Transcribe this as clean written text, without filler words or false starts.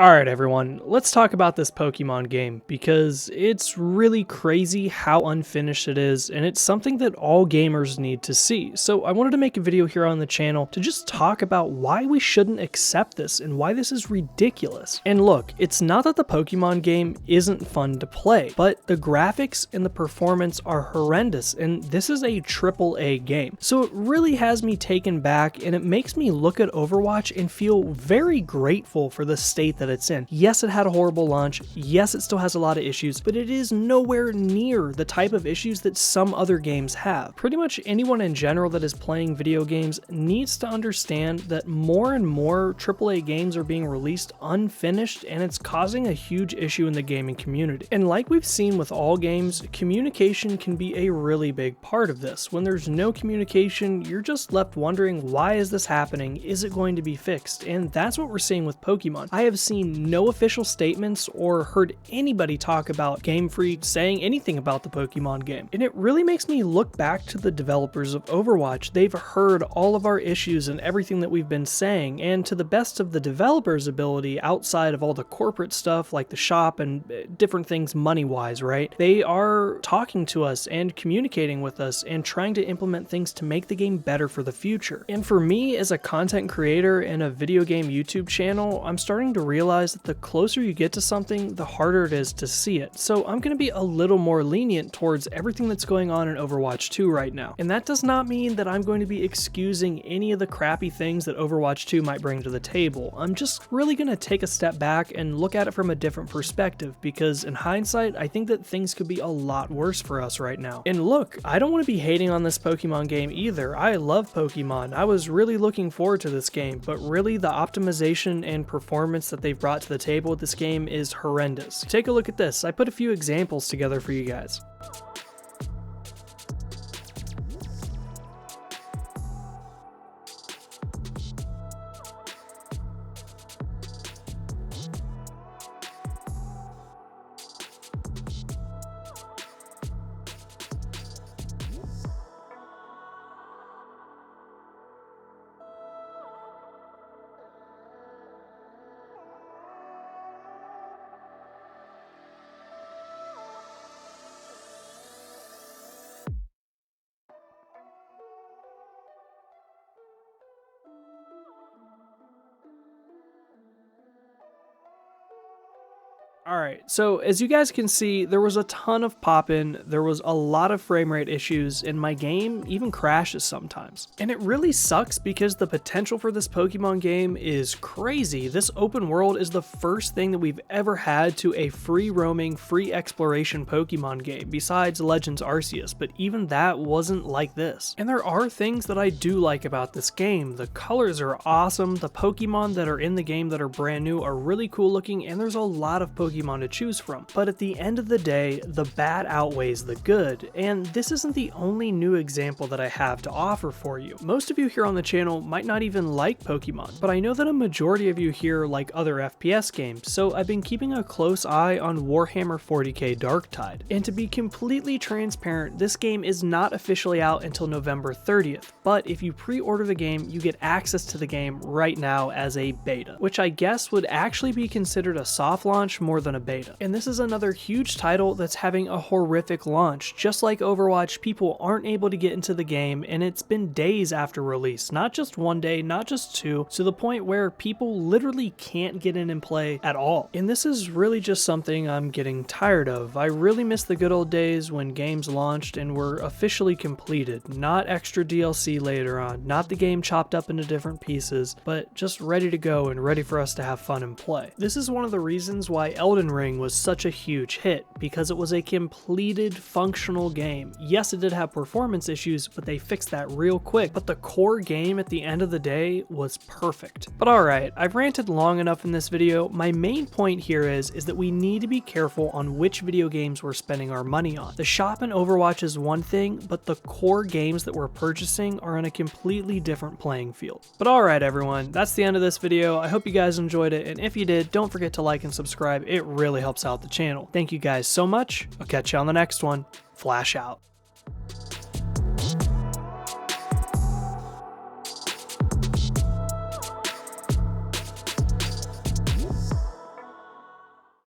Alright everyone, let's talk about this Pokemon game because it's really crazy how unfinished it is, and it's something that all gamers need to see. So I wanted to make a video here on the channel to just talk about why we shouldn't accept this and why this is ridiculous. And look, it's not that the Pokemon game isn't fun to play, but the graphics and the performance are horrendous, and this is a AAA game. So it really has me taken back, and it makes me look at Overwatch and feel very grateful for the state that it's in. Yes, it had a horrible launch. Yes, it still has a lot of issues, but it is nowhere near the type of issues that some other games have. Pretty much anyone in general that is playing video games needs to understand that more and more AAA games are being released unfinished, and it's causing a huge issue in the gaming community. And like we've seen with all games, communication can be a really big part of this. When there's no communication, you're just left wondering, why is this happening? Is it going to be fixed? And that's what we're seeing with Pokemon. I have seen no official statements or heard anybody talk about Game Freak saying anything about the Pokemon game. And it really makes me look back to the developers of Overwatch. They've heard all of our issues and everything that we've been saying, and to the best of the developers' ability, outside of all the corporate stuff like the shop and different things money-wise, right? They are talking to us and communicating with us and trying to implement things to make the game better for the future. And for me, as a content creator and a video game YouTube channel, I'm starting to realize that the closer you get to something, the harder it is to see it. So I'm going to be a little more lenient towards everything that's going on in Overwatch 2 right now. And that does not mean that I'm going to be excusing any of the crappy things that Overwatch 2 might bring to the table. I'm just really going to take a step back and look at it from a different perspective, because in hindsight, I think that things could be a lot worse for us right now. And look, I don't want to be hating on this Pokemon game either. I love Pokemon. I was really looking forward to this game, but really the optimization and performance that they've brought to the table with this game is horrendous. Take a look at this. I put a few examples together for you guys. Alright, so as you guys can see, there was a ton of pop-in, there was a lot of frame rate issues, and my game even crashes sometimes. And it really sucks because the potential for this Pokemon game is crazy. This open world is the first thing that we've ever had to a free roaming, free exploration Pokemon game, besides Legends Arceus, but even that wasn't like this. And there are things that I do like about this game. The colors are awesome, the Pokemon that are in the game that are brand new are really cool looking, and there's a lot of Pokemon to choose from. But at the end of the day, the bad outweighs the good, and this isn't the only new example that I have to offer for you. Most of you here on the channel might not even like Pokemon, but I know that a majority of you here like other FPS games, so I've been keeping a close eye on Warhammer 40k Darktide. And to be completely transparent, this game is not officially out until November 30th, but if you pre-order the game, you get access to the game right now as a beta, which I guess would actually be considered a soft launch more than a beta. And this is another huge title that's having a horrific launch. Just like Overwatch, people aren't able to get into the game, and it's been days after release, not just one day, not just two, to the point where people literally can't get in and play at all. And this is really just something I'm getting tired of. I really miss the good old days when games launched and were officially completed, not extra DLC later on, not the game chopped up into different pieces, but just ready to go and ready for us to have fun and play. This is one of the reasons why Elden Ring was such a huge hit, because it was a completed, functional game. Yes, it did have performance issues, but they fixed that real quick. But the core game at the end of the day was perfect. But alright, I've ranted long enough in this video. My main point here is that we need to be careful on which video games we're spending our money on. The shop in Overwatch is one thing, but the core games that we're purchasing are on a completely different playing field. But alright everyone, that's the end of this video. I hope you guys enjoyed it, and if you did, don't forget to like and subscribe. It really helps out the channel. Thank you guys so much. I'll catch you on the next one. Flash out.